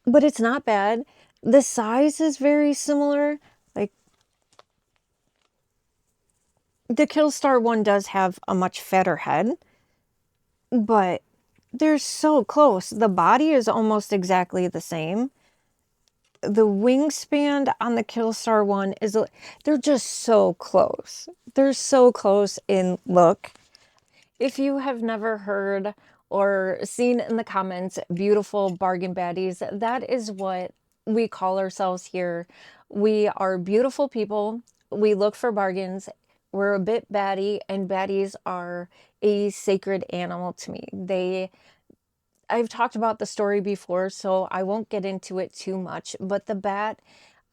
But it's not bad. The size is very similar. Like, the Killstar one does have a much fatter head. But they're so close. The body is almost exactly the same. The wingspan on the Killstar one they're just so close. They're so close in look. If you have never heard or seen in the comments beautiful bargain baddies, that is what we call ourselves here. We are beautiful people. We look for bargains. We're a bit batty, and baddies are a sacred animal to me. I've talked about the story before, so I won't get into it too much, but the bat,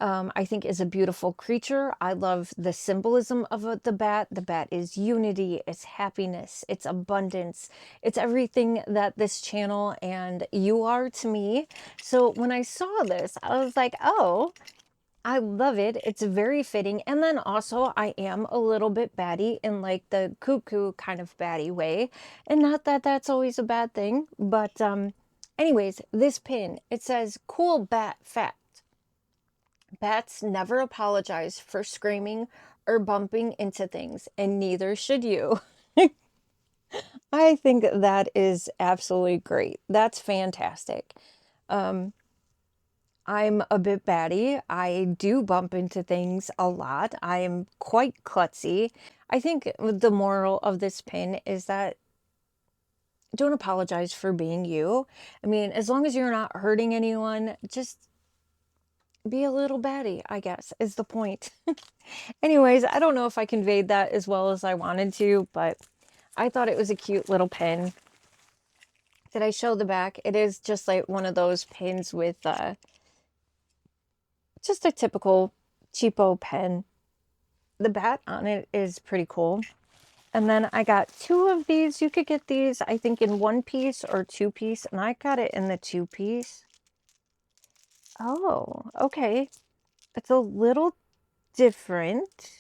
I think, is a beautiful creature. I love the symbolism of the bat. The bat is unity, it's happiness, it's abundance. It's everything that this channel and you are to me. So when I saw this, I was like, oh, I love it. It's very fitting. And then also I am a little bit batty in like the cuckoo kind of batty way. And not that that's always a bad thing, but anyways, this pin, it says cool bat fact. Bats never apologize for screaming or bumping into things, and neither should you. I think that is absolutely great. That's fantastic. I'm a bit batty. I do bump into things a lot. I am quite klutzy. I think the moral of this pin is that don't apologize for being you. I mean, as long as you're not hurting anyone, just be a little batty, I guess, is the point. Anyways, I don't know if I conveyed that as well as I wanted to, but I thought it was a cute little pin. Did I show the back? It is just like one of those pins with just a typical cheapo pen. The bat on it is pretty cool. And then I got two of these. You could get these, I think, in one piece or two piece, and I got it in the two piece. Oh, okay. It's a little different.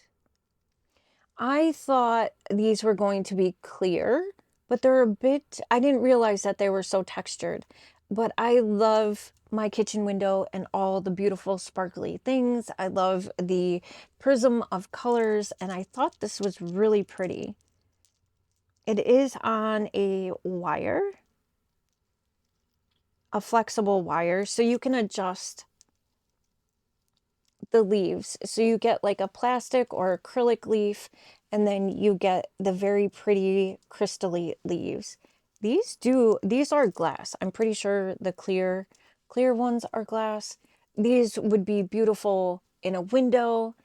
I thought these were going to be clear, but they're a bit, I didn't realize that they were so textured. But I love my kitchen window and all the beautiful sparkly things. I love the prism of colors, and I thought this was really pretty. It is on a wire, a flexible wire, so you can adjust the leaves. So you get like a plastic or acrylic leaf, and then you get the very pretty crystally leaves. These are glass. I'm pretty sure the clear ones are glass. These would be beautiful in a window.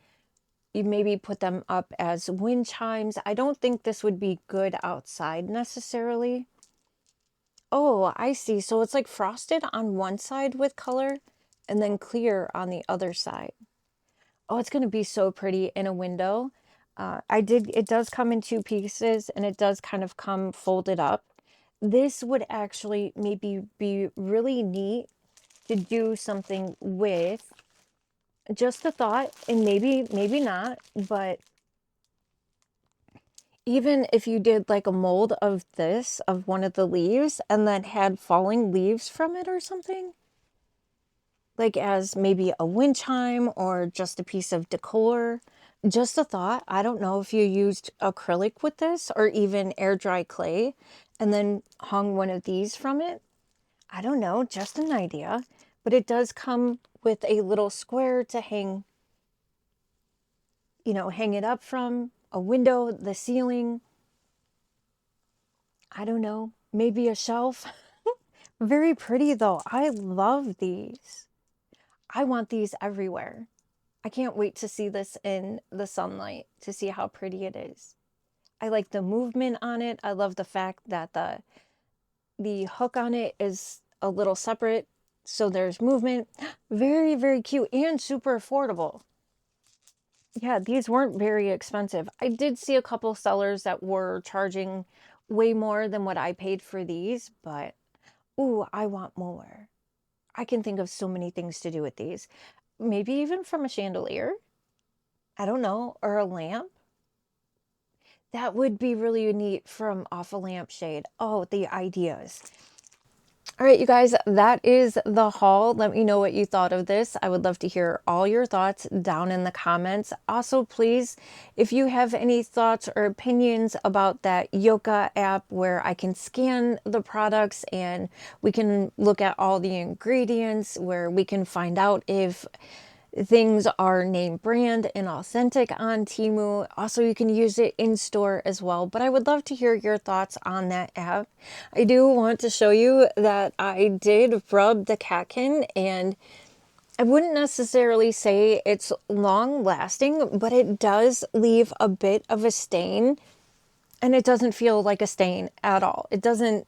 you maybe put them up as wind chimes. I don't think this would be good outside necessarily. Oh, I see. So it's like frosted on one side with color and then clear on the other side. Oh, it's going to be so pretty in a window. It does come in 2 pieces and it does kind of come folded up. This would actually maybe be really neat to do something with. Just a thought, and maybe not, but even if you did like a mold of this, of one of the leaves, and then had falling leaves from it or something, like as maybe a wind chime or just a piece of decor. Just a thought. I don't know if you used acrylic with this or even air dry clay and then hung one of these from it. I don't know, just an idea. But it does come with a little square to hang, hang it up from, a window, the ceiling. I don't know, maybe a shelf. Very pretty though. I love these. I want these everywhere. I can't wait to see this in the sunlight to see how pretty it is. I like the movement on it. I love the fact that the hook on it is a little separate, so there's movement. Very, very cute and super affordable. Yeah, these weren't very expensive. I did see a couple sellers that were charging way more than what I paid for these, but ooh, I want more. I can think of so many things to do with these. Maybe even from a chandelier. I don't know, or a lamp. That would be really neat from off a lampshade. Oh, the ideas. All right, you guys, that is the haul. Let me know what you thought of this. I would love to hear all your thoughts down in the comments. Also, please, if you have any thoughts or opinions about that Yoka app where I can scan the products and we can look at all the ingredients, where we can find out if things are name brand and authentic on Temu. Also, you can use it in store as well, but I would love to hear your thoughts on that app. I do want to show you that I did rub the catkin, and I wouldn't necessarily say it's long lasting, but it does leave a bit of a stain, and it doesn't feel like a stain at all. It doesn't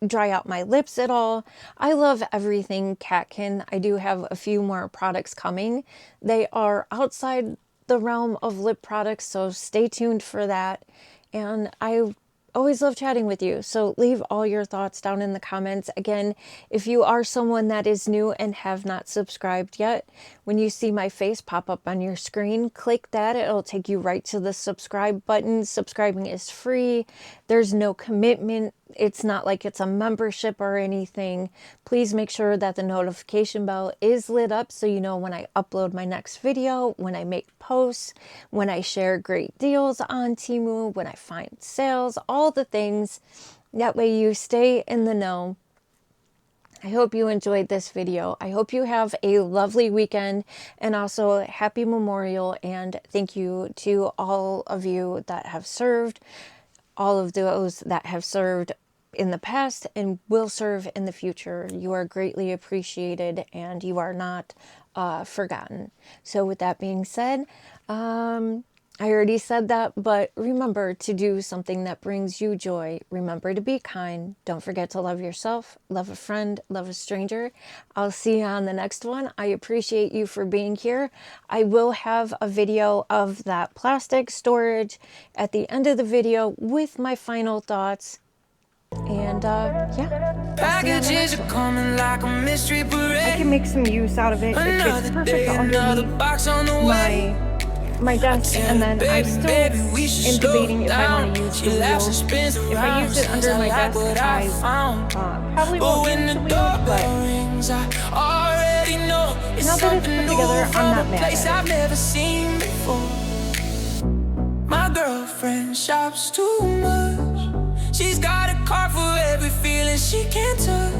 dry out my lips at all. I love everything catkin. I do have a few more products coming. They are outside the realm of lip products, so stay tuned for that. And I always love chatting with you, so leave all your thoughts down in the comments. Again, if you are someone that is new and have not subscribed yet, when you see my face pop up on your screen, click that. It'll take you right to the subscribe button. Subscribing is free. There's no commitment. It's not like it's a membership or anything. Please make sure that the notification bell is lit up so you know when I upload my next video, when I make posts, when I share great deals on Temu, when I find sales, all the things. That way you stay in the know. I hope you enjoyed this video. I hope you have a lovely weekend, and also happy Memorial, and thank you to all of you that have served, all of those that have served in the past and will serve in the future. You are greatly appreciated and you are not forgotten. So with that being said, I already said that, but remember to do something that brings you joy. Remember to be kind. Don't forget to love yourself, love a friend, love a stranger. I'll see you on the next one. I appreciate you for being here. I will have a video of that plastic storage at the end of the video with my final thoughts. And yeah, Packages are coming like a mystery parade. I can make some use out of it. It fits perfect underneath my desk, and then I'm still debating if I want to use the wheel. If I use it under my desk, I probably won't use the wheel, but now that it's put together, I'm not mad at it. My girlfriend shops too much. She's got a car for every feeling she can't touch.